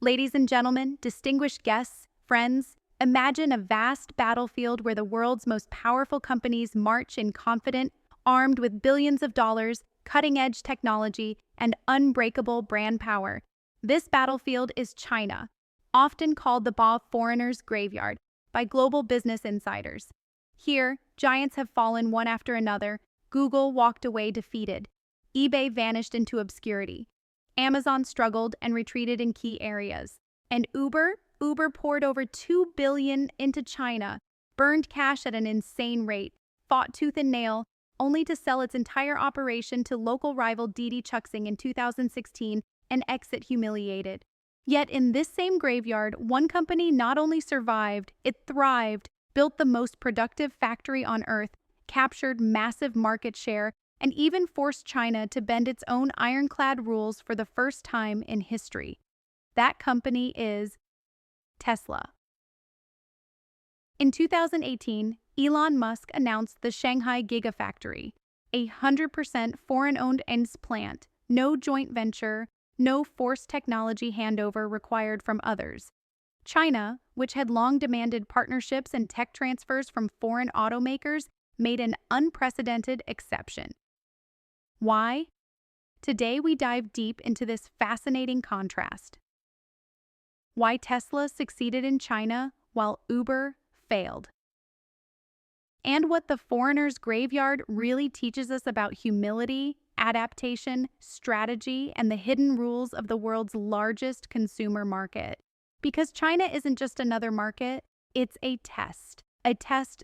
Ladies and gentlemen, distinguished guests, friends, imagine a vast battlefield where the world's most powerful companies march in confident, armed with billions of dollars, cutting-edge technology, and unbreakable brand power. This battlefield is China, often called the foreigner's graveyard by global business insiders. Here, giants have fallen one after another. Google walked away defeated. eBay vanished into obscurity. Amazon struggled and retreated in key areas. And Uber poured over $2 billion into China, burned cash at an insane rate, fought tooth and nail, only to sell its entire operation to local rival Didi Chuxing in 2016 and exit humiliated. Yet in this same graveyard, one company not only survived, it thrived, built the most productive factory on Earth, captured massive market share, and even forced China to bend its own ironclad rules for the first time in history. That company is Tesla. In 2018, Elon Musk announced the Shanghai Gigafactory, a 100% foreign-owned plant, no joint venture, no forced technology handover required from others. China, which had long demanded partnerships and tech transfers from foreign automakers, made an unprecedented exception. Why? Today we dive deep into this fascinating contrast. Why Tesla succeeded in China while Uber failed. And what the foreigner's graveyard really teaches us about humility, adaptation, strategy, and the hidden rules of the world's largest consumer market. Because China isn't just another market, it's a test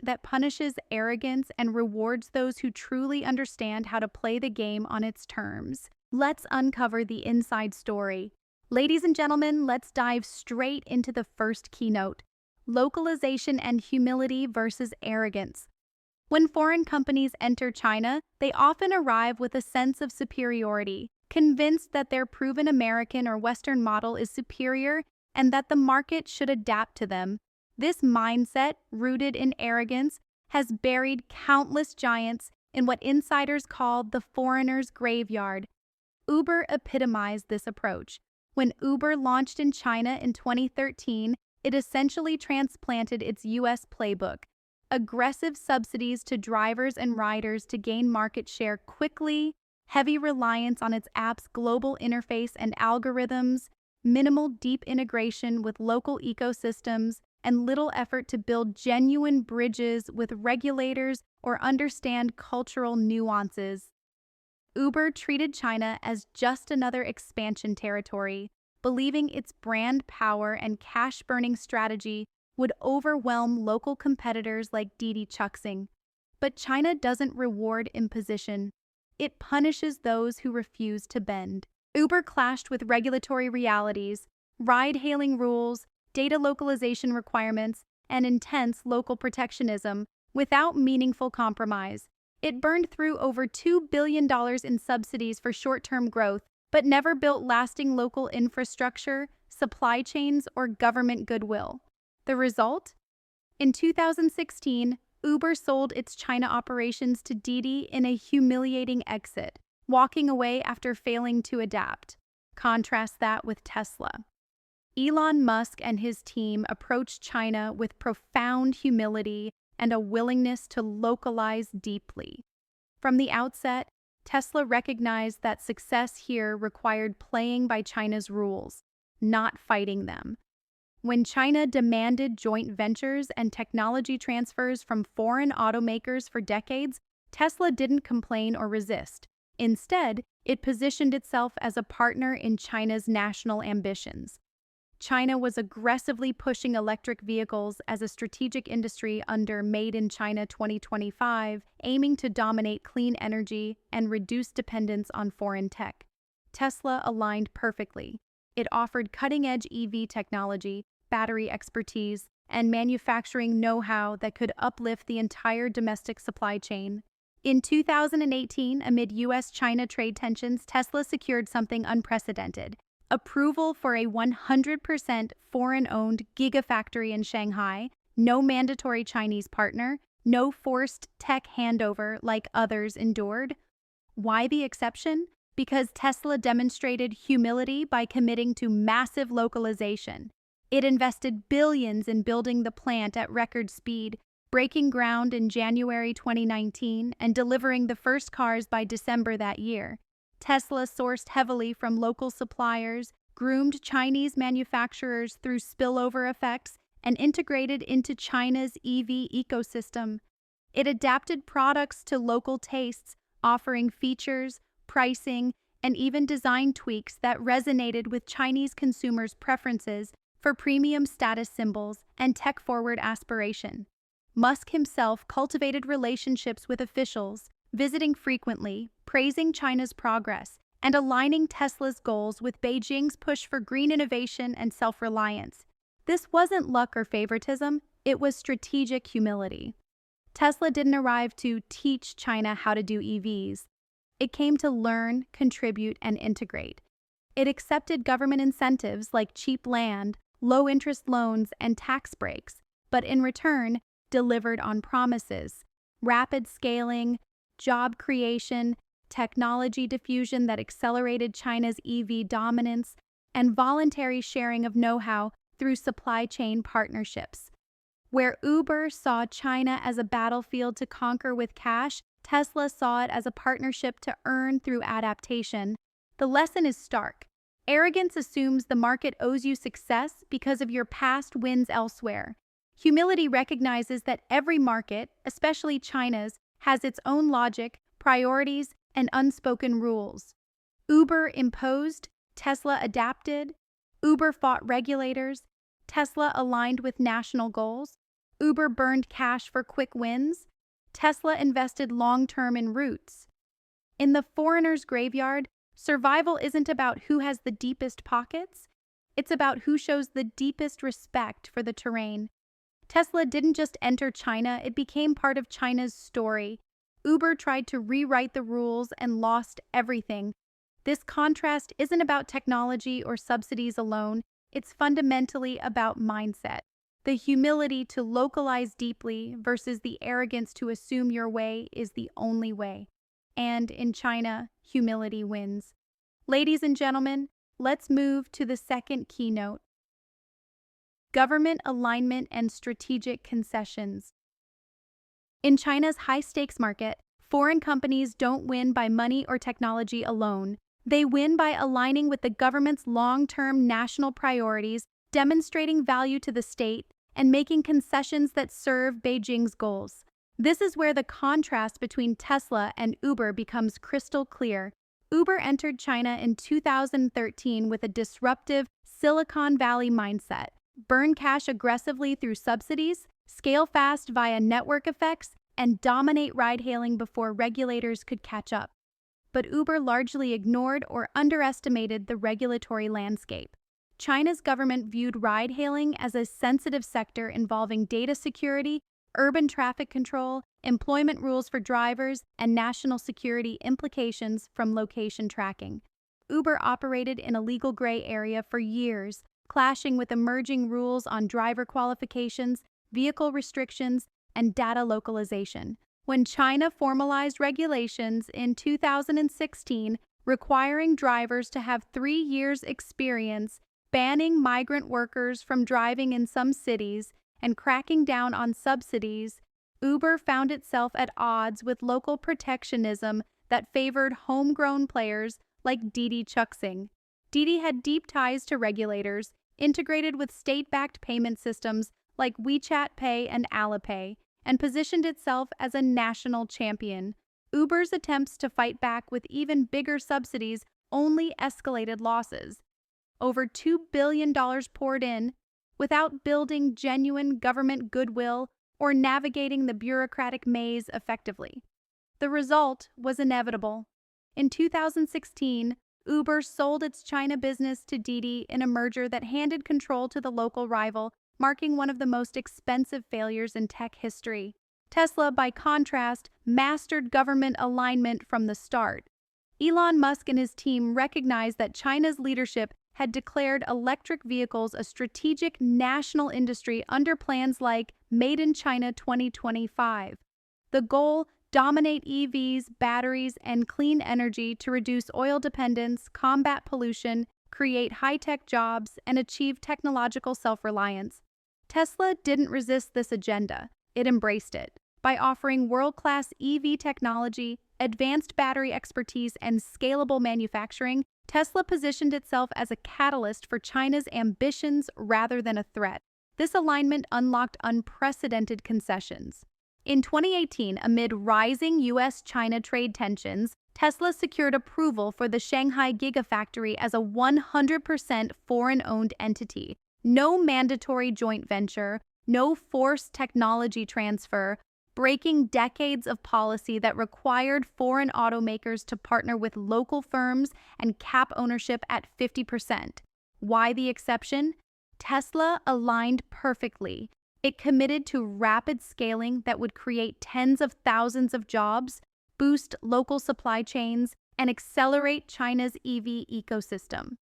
that punishes arrogance and rewards those who truly understand how to play the game on its terms. Let's uncover the inside story. Ladies and gentlemen, let's dive straight into the first keynote: localization and humility versus arrogance. When foreign companies enter China, they often arrive with a sense of superiority, convinced that their proven American or Western model is superior and that the market should adapt to them. This mindset, rooted in arrogance, has buried countless giants in what insiders call the foreigner's graveyard. Uber epitomized this approach. When Uber launched in China in 2013, it essentially transplanted its US playbook: aggressive subsidies to drivers and riders to gain market share quickly, heavy reliance on its app's global interface and algorithms, minimal deep integration with local ecosystems, and little effort to build genuine bridges with regulators or understand cultural nuances. Uber treated China as just another expansion territory, believing its brand power and cash-burning strategy would overwhelm local competitors like Didi Chuxing. But China doesn't reward imposition. It punishes those who refuse to bend. Uber clashed with regulatory realities, ride-hailing rules, data localization requirements, and intense local protectionism without meaningful compromise. It burned through over $2 billion in subsidies for short-term growth, but never built lasting local infrastructure, supply chains, or government goodwill. The result? In 2016, Uber sold its China operations to Didi in a humiliating exit, walking away after failing to adapt. Contrast that with Tesla. Elon Musk and his team approached China with profound humility and a willingness to localize deeply. From the outset, Tesla recognized that success here required playing by China's rules, not fighting them. When China demanded joint ventures and technology transfers from foreign automakers for decades, Tesla didn't complain or resist. Instead, it positioned itself as a partner in China's national ambitions. China was aggressively pushing electric vehicles as a strategic industry under Made in China 2025, aiming to dominate clean energy and reduce dependence on foreign tech. Tesla aligned perfectly. It offered cutting-edge EV technology, battery expertise, and manufacturing know-how that could uplift the entire domestic supply chain. In 2018, amid US-China trade tensions, Tesla secured something unprecedented: approval for a 100% foreign-owned gigafactory in Shanghai, no mandatory Chinese partner, no forced tech handover like others endured. Why the exception? Because Tesla demonstrated humility by committing to massive localization. It invested billions in building the plant at record speed, breaking ground in January 2019 and delivering the first cars by December that year. Tesla sourced heavily from local suppliers, groomed Chinese manufacturers through spillover effects, and integrated into China's EV ecosystem. It adapted products to local tastes, offering features, pricing, and even design tweaks that resonated with Chinese consumers' preferences for premium status symbols and tech-forward aspiration. Musk himself cultivated relationships with officials, visiting frequently, praising China's progress, and aligning Tesla's goals with Beijing's push for green innovation and self-reliance. This wasn't luck or favoritism, it was strategic humility. Tesla didn't arrive to teach China how to do EVs. It came to learn, contribute, and integrate. It accepted government incentives like cheap land, low-interest loans, and tax breaks, but in return, delivered on promises: rapid scaling, job creation, technology diffusion that accelerated China's EV dominance, and voluntary sharing of know-how through supply chain partnerships. Where Uber saw China as a battlefield to conquer with cash, Tesla saw it as a partnership to earn through adaptation. The lesson is stark. Arrogance assumes the market owes you success because of your past wins elsewhere. Humility recognizes that every market, especially China's, has its own logic, priorities, and unspoken rules. Uber imposed, Tesla adapted. Uber fought regulators, Tesla aligned with national goals. Uber burned cash for quick wins, Tesla invested long-term in roots. In the foreigner's graveyard, survival isn't about who has the deepest pockets, it's about who shows the deepest respect for the terrain. Tesla didn't just enter China, it became part of China's story. Uber tried to rewrite the rules and lost everything. This contrast isn't about technology or subsidies alone, it's fundamentally about mindset. The humility to localize deeply versus the arrogance to assume your way is the only way. And in China, humility wins. Ladies and gentlemen, let's move to the second keynote: government alignment and strategic concessions. In China's high-stakes market, foreign companies don't win by money or technology alone. They win by aligning with the government's long-term national priorities, demonstrating value to the state, and making concessions that serve Beijing's goals. This is where the contrast between Tesla and Uber becomes crystal clear. Uber entered China in 2013 with a disruptive Silicon Valley mindset: burn cash aggressively through subsidies, scale fast via network effects, and dominate ride-hailing before regulators could catch up. But Uber largely ignored or underestimated the regulatory landscape. China's government viewed ride-hailing as a sensitive sector involving data security, urban traffic control, employment rules for drivers, and national security implications from location tracking. Uber operated in a legal gray area for years, clashing with emerging rules on driver qualifications, vehicle restrictions, and data localization. When China formalized regulations in 2016, requiring drivers to have 3 years' experience, banning migrant workers from driving in some cities, and cracking down on subsidies, Uber found itself at odds with local protectionism that favored homegrown players like Didi Chuxing. Didi had deep ties to regulators, integrated with state-backed payment systems like WeChat Pay and Alipay, and positioned itself as a national champion. Uber's attempts to fight back with even bigger subsidies only escalated losses. Over $2 billion poured in, without building genuine government goodwill or navigating the bureaucratic maze effectively. The result was inevitable. In 2016, Uber sold its China business to Didi in a merger that handed control to the local rival, marking one of the most expensive failures in tech history. Tesla, by contrast, mastered government alignment from the start. Elon Musk and his team recognized that China's leadership had declared electric vehicles a strategic national industry under plans like Made in China 2025. The goal: dominate EVs, batteries, and clean energy to reduce oil dependence, combat pollution, create high-tech jobs, and achieve technological self-reliance. Tesla didn't resist this agenda, it embraced it. By offering world-class EV technology, advanced battery expertise, and scalable manufacturing, Tesla positioned itself as a catalyst for China's ambitions rather than a threat. This alignment unlocked unprecedented concessions. In 2018, amid rising US-China trade tensions, Tesla secured approval for the Shanghai Gigafactory as a 100% foreign-owned entity. No mandatory joint venture, no forced technology transfer, breaking decades of policy that required foreign automakers to partner with local firms and cap ownership at 50%. Why the exception? Tesla aligned perfectly. It committed to rapid scaling that would create tens of thousands of jobs, boost local supply chains, and accelerate China's EV ecosystem.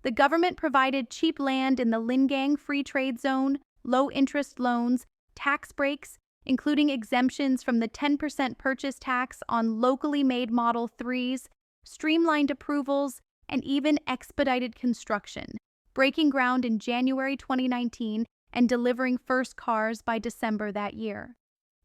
The government provided cheap land in the Lingang Free Trade Zone, low-interest loans, tax breaks, including exemptions from the 10% purchase tax on locally made Model 3s, streamlined approvals, and even expedited construction, breaking ground in January 2019 and delivering first cars by December that year.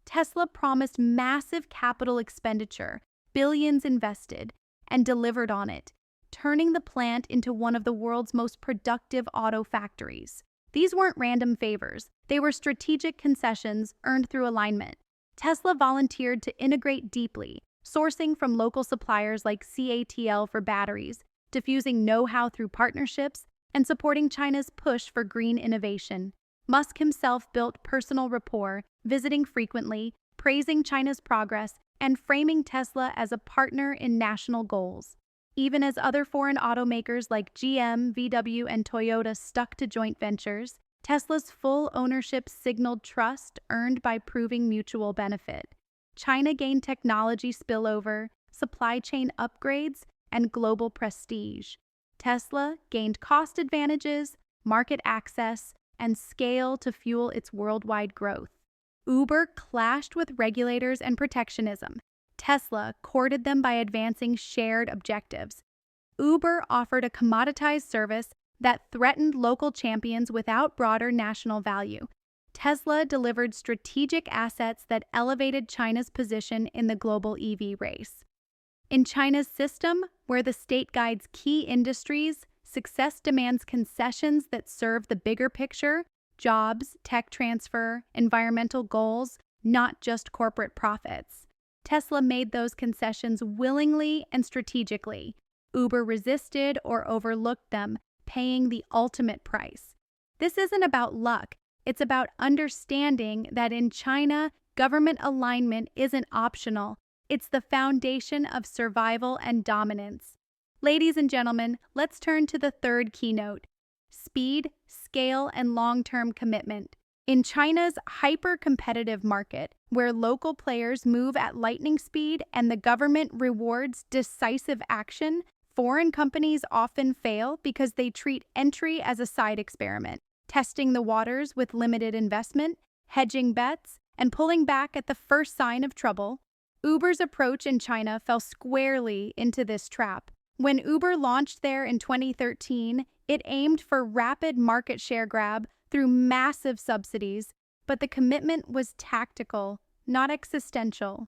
Tesla promised massive capital expenditure, billions invested, and delivered on it, turning the plant into one of the world's most productive auto factories. These weren't random favors. They were strategic concessions earned through alignment. Tesla volunteered to integrate deeply, sourcing from local suppliers like CATL for batteries, diffusing know-how through partnerships, and supporting China's push for green innovation. Musk himself built personal rapport, visiting frequently, praising China's progress, and framing Tesla as a partner in national goals. Even as other foreign automakers like GM, VW, and Toyota stuck to joint ventures, Tesla's full ownership signaled trust earned by proving mutual benefit. China gained technology spillover, supply chain upgrades, and global prestige. Tesla gained cost advantages, market access, and scale to fuel its worldwide growth. Uber clashed with regulators and protectionism. Tesla courted them by advancing shared objectives. Uber offered a commoditized service that threatened local champions without broader national value. Tesla delivered strategic assets that elevated China's position in the global EV race. In China's system, where the state guides key industries, success demands concessions that serve the bigger picture: jobs, tech transfer, environmental goals, not just corporate profits. Tesla made those concessions willingly and strategically. Uber resisted or overlooked them, paying the ultimate price. This isn't about luck. It's about understanding that in China, government alignment isn't optional. It's the foundation of survival and dominance. Ladies and gentlemen, let's turn to the third keynote: speed, scale, and long-term commitment. In China's hyper-competitive market, where local players move at lightning speed and the government rewards decisive action, foreign companies often fail because they treat entry as a side experiment, testing the waters with limited investment, hedging bets, and pulling back at the first sign of trouble. Uber's approach in China fell squarely into this trap. When Uber launched there in 2013, it aimed for rapid market share grab through massive subsidies, but the commitment was tactical, not existential.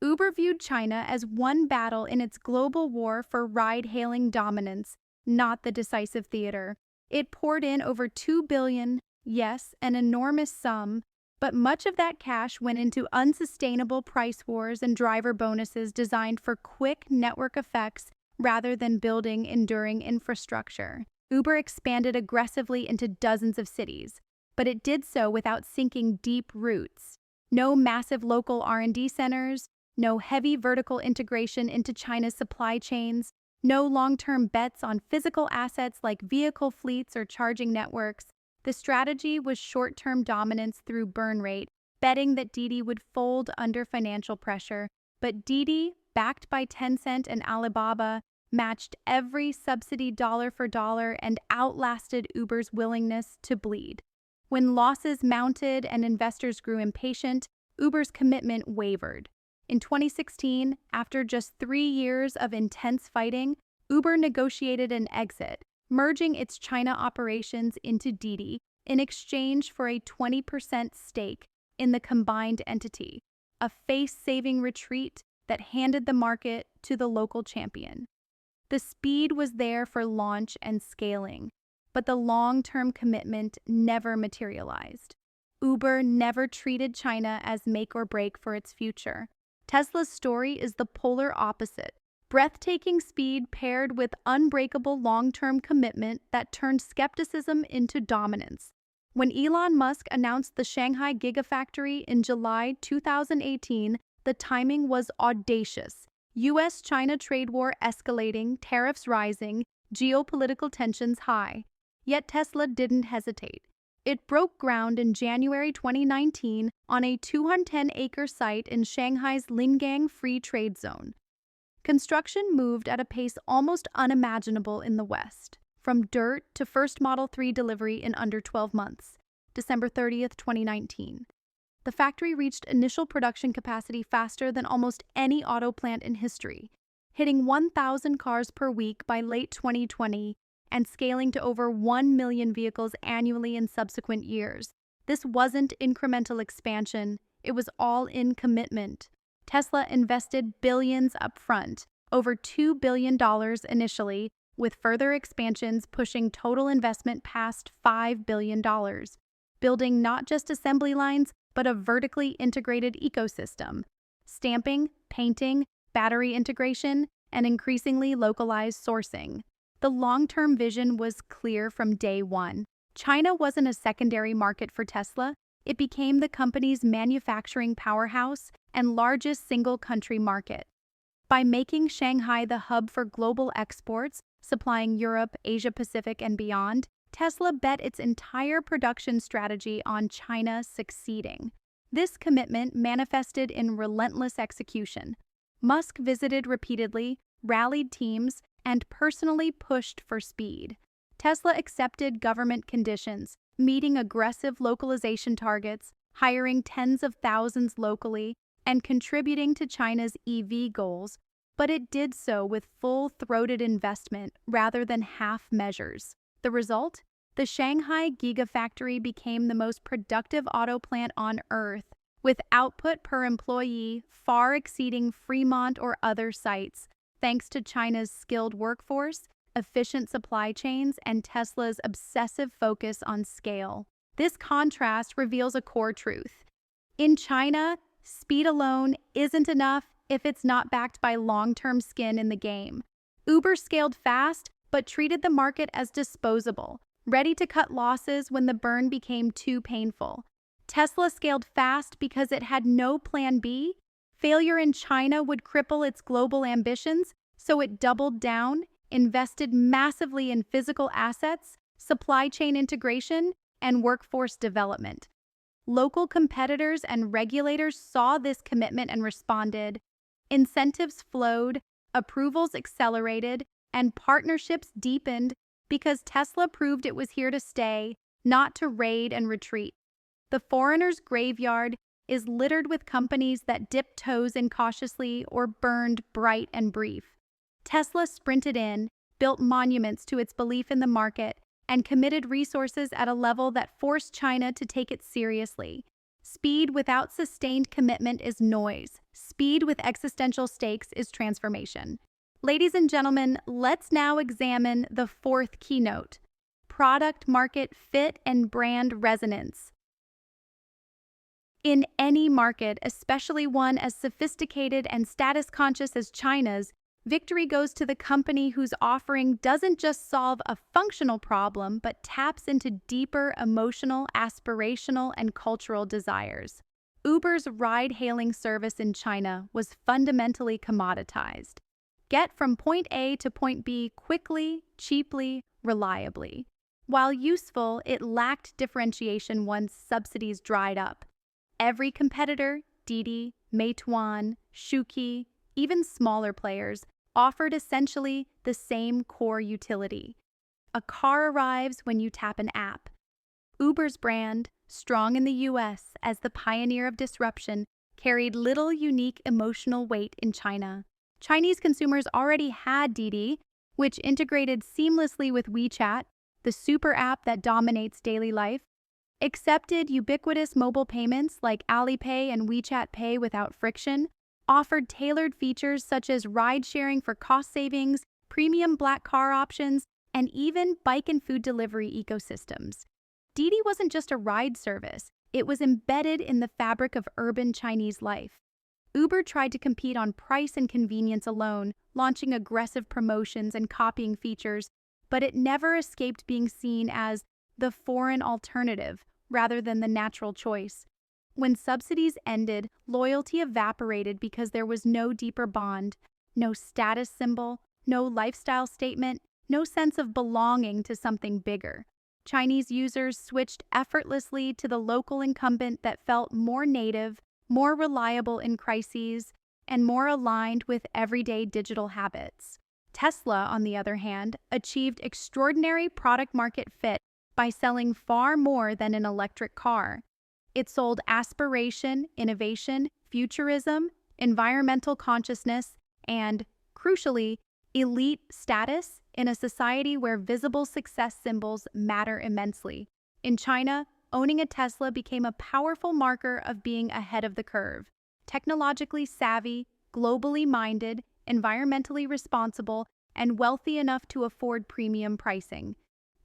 Uber viewed China as one battle in its global war for ride-hailing dominance, not the decisive theater. It poured in over $2 billion, yes, an enormous sum, but much of that cash went into unsustainable price wars and driver bonuses designed for quick network effects rather than building enduring infrastructure. Uber expanded aggressively into dozens of cities, but it did so without sinking deep roots. No massive local R&D centers, no heavy vertical integration into China's supply chains, no long-term bets on physical assets like vehicle fleets or charging networks. The strategy was short-term dominance through burn rate, betting that Didi would fold under financial pressure. But Didi, backed by Tencent and Alibaba, matched every subsidy dollar for dollar and outlasted Uber's willingness to bleed. When losses mounted and investors grew impatient, Uber's commitment wavered. In 2016, after just 3 years of intense fighting, Uber negotiated an exit, merging its China operations into Didi in exchange for a 20% stake in the combined entity, a face-saving retreat that handed the market to the local champion. The speed was there for launch and scaling, but the long-term commitment never materialized. Uber never treated China as make or break for its future. Tesla's story is the polar opposite. Breathtaking speed paired with unbreakable long-term commitment that turned skepticism into dominance. When Elon Musk announced the Shanghai Gigafactory in July 2018, the timing was audacious. US-China trade war escalating, tariffs rising, geopolitical tensions high. Yet Tesla didn't hesitate. It broke ground in January 2019 on a 210-acre site in Shanghai's Lingang Free Trade Zone. Construction moved at a pace almost unimaginable in the West, from dirt to first Model 3 delivery in under 12 months, December 30th, 2019. The factory reached initial production capacity faster than almost any auto plant in history, hitting 1,000 cars per week by late 2020 and scaling to over 1 million vehicles annually in subsequent years. This wasn't incremental expansion, it was all-in commitment. Tesla invested billions upfront, over $2 billion initially, with further expansions pushing total investment past $5 billion, building not just assembly lines, but a vertically integrated ecosystem. Stamping, painting, battery integration, and increasingly localized sourcing. The long-term vision was clear from day one. China wasn't a secondary market for Tesla. It became the company's manufacturing powerhouse and largest single-country market. By making Shanghai the hub for global exports, supplying Europe, Asia-Pacific, and beyond, Tesla bet its entire production strategy on China succeeding. This commitment manifested in relentless execution. Musk visited repeatedly, rallied teams, and personally pushed for speed. Tesla accepted government conditions, meeting aggressive localization targets, hiring tens of thousands locally, and contributing to China's EV goals, but it did so with full-throated investment rather than half measures. The result? The Shanghai Gigafactory became the most productive auto plant on Earth, with output per employee far exceeding Fremont or other sites, thanks to China's skilled workforce, efficient supply chains, and Tesla's obsessive focus on scale. This contrast reveals a core truth. In China, speed alone isn't enough if it's not backed by long-term skin in the game. Uber scaled fast, but treated the market as disposable, ready to cut losses when the burn became too painful. Tesla scaled fast because it had no plan B. Failure in China would cripple its global ambitions, so it doubled down, invested massively in physical assets, supply chain integration, and workforce development. Local competitors and regulators saw this commitment and responded. Incentives flowed, approvals accelerated, and partnerships deepened because Tesla proved it was here to stay, not to raid and retreat. The foreigner's graveyard is littered with companies that dipped toes incautiously or burned bright and brief. Tesla sprinted in, built monuments to its belief in the market, and committed resources at a level that forced China to take it seriously. Speed without sustained commitment is noise. Speed with existential stakes is transformation. Ladies and gentlemen, let's now examine the fourth keynote: product-market fit and brand resonance. In any market, especially one as sophisticated and status-conscious as China's, victory goes to the company whose offering doesn't just solve a functional problem, but taps into deeper emotional, aspirational, and cultural desires. Uber's ride-hailing service in China was fundamentally commoditized. Get from point A to point B quickly, cheaply, reliably. While useful, it lacked differentiation once subsidies dried up. Every competitor, Didi, Meituan, Shuki, even smaller players, offered essentially the same core utility. A car arrives when you tap an app. Uber's brand, strong in the US as the pioneer of disruption, carried little unique emotional weight in China. Chinese consumers already had Didi, which integrated seamlessly with WeChat, the super app that dominates daily life, accepted ubiquitous mobile payments like Alipay and WeChat Pay without friction, offered tailored features such as ride-sharing for cost savings, premium black car options, and even bike and food delivery ecosystems. Didi wasn't just a ride service, it was embedded in the fabric of urban Chinese life. Uber tried to compete on price and convenience alone, launching aggressive promotions and copying features, but it never escaped being seen as the foreign alternative rather than the natural choice. When subsidies ended, loyalty evaporated because there was no deeper bond, no status symbol, no lifestyle statement, no sense of belonging to something bigger. Chinese users switched effortlessly to the local incumbent that felt more native, more reliable in crises, and more aligned with everyday digital habits. Tesla, on the other hand, achieved extraordinary product-market fit by selling far more than an electric car. It sold aspiration, innovation, futurism, environmental consciousness, and, crucially, elite status in a society where visible success symbols matter immensely. In China, owning a Tesla became a powerful marker of being ahead of the curve. Technologically savvy, globally minded, environmentally responsible, and wealthy enough to afford premium pricing.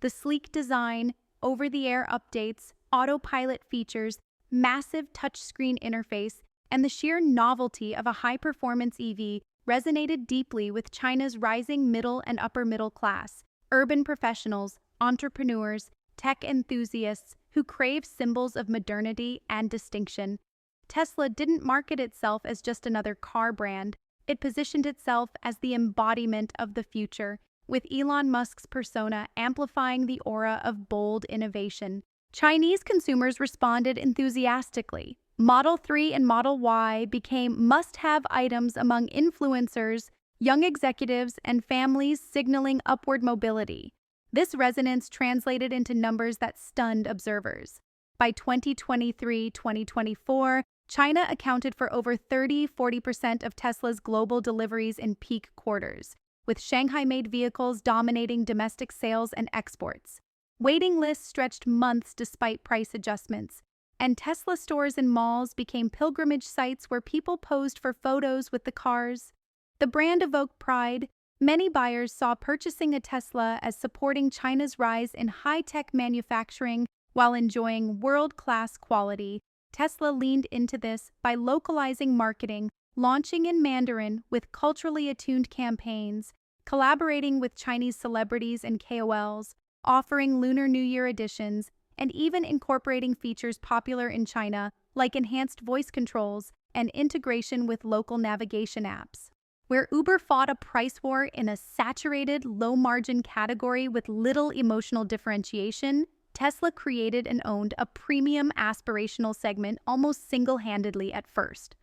The sleek design, over-the-air updates, autopilot features, massive touchscreen interface, and the sheer novelty of a high-performance EV resonated deeply with China's rising middle and upper middle class, urban professionals, entrepreneurs, tech enthusiasts who crave symbols of modernity and distinction. Tesla didn't market itself as just another car brand. It positioned itself as the embodiment of the future, with Elon Musk's persona amplifying the aura of bold innovation. Chinese consumers responded enthusiastically. Model 3 and Model Y became must-have items among influencers, young executives, and families signaling upward mobility. This resonance translated into numbers that stunned observers. By 2023-2024, China accounted for over 30–40% of Tesla's global deliveries in peak quarters, with Shanghai-made vehicles dominating domestic sales and exports. Waiting lists stretched months despite price adjustments, and Tesla stores in malls became pilgrimage sites where people posed for photos with the cars. The brand evoked pride. Many buyers saw purchasing a Tesla as supporting China's rise in high-tech manufacturing while enjoying world-class quality. Tesla leaned into this by localizing marketing, launching in Mandarin with culturally attuned campaigns, collaborating with Chinese celebrities and KOLs, offering Lunar New Year editions, and even incorporating features popular in China like enhanced voice controls and integration with local navigation apps. Where Uber fought a price war in a saturated, low-margin category with little emotional differentiation, Tesla created and owned a premium aspirational segment almost single-handedly at first.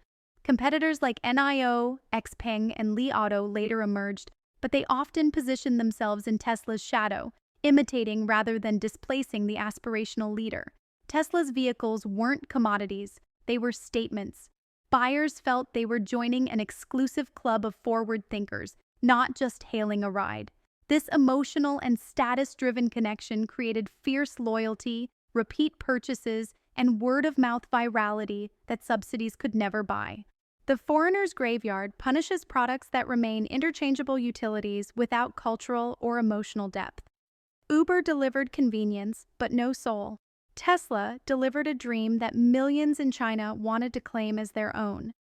Competitors like NIO, XPeng, and Li Auto later emerged, but they often positioned themselves in Tesla's shadow, imitating rather than displacing the aspirational leader. Tesla's vehicles weren't commodities, they were statements. Buyers felt they were joining an exclusive club of forward thinkers, not just hailing a ride. This emotional and status-driven connection created fierce loyalty, repeat purchases, and word-of-mouth virality that subsidies could never buy. The foreigner's graveyard punishes products that remain interchangeable utilities without cultural or emotional depth. Uber delivered convenience, but no soul. Tesla delivered a dream that millions in China wanted to claim as their own.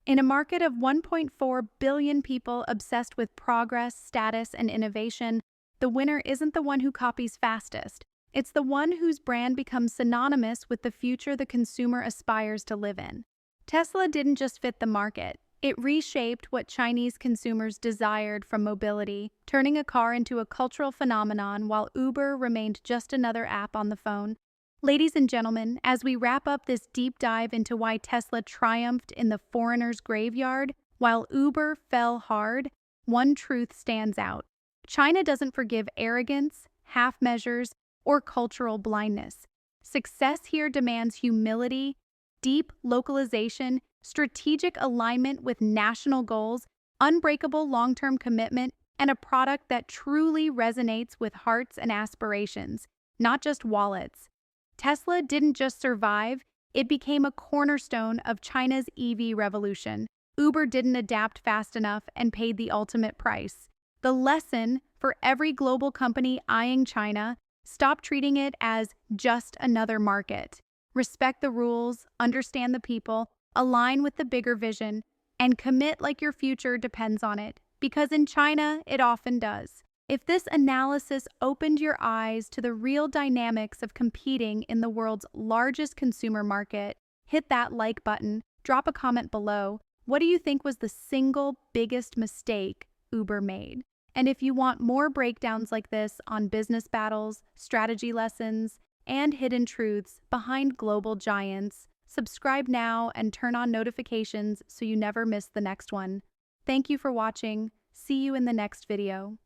In a market of 1.4 billion people obsessed with progress, status, and innovation, the winner isn't the one who copies fastest. It's the one whose brand becomes synonymous with the future the consumer aspires to live in. Tesla didn't just fit the market. It reshaped what Chinese consumers desired from mobility, turning a car into a cultural phenomenon while Uber remained just another app on the phone. Ladies and gentlemen, as we wrap up this deep dive into why Tesla triumphed in the foreigner's graveyard while Uber fell hard, one truth stands out. China doesn't forgive arrogance, half measures, or cultural blindness. Success here demands humility, deep localization, strategic alignment with national goals, unbreakable long-term commitment, and a product that truly resonates with hearts and aspirations, not just wallets. Tesla didn't just survive, it became a cornerstone of China's EV revolution. Uber didn't adapt fast enough and paid the ultimate price. The lesson for every global company eyeing China: stop treating it as just another market. Respect the rules, understand the people, align with the bigger vision, and commit like your future depends on it, because in China, it often does. If this analysis opened your eyes to the real dynamics of competing in the world's largest consumer market, hit that like button, drop a comment below. What do you think was the single biggest mistake Uber made? And if you want more breakdowns like this on business battles, strategy lessons, and hidden truths behind global giants, subscribe now and turn on notifications so you never miss the next one. Thank you for watching. See you in the next video.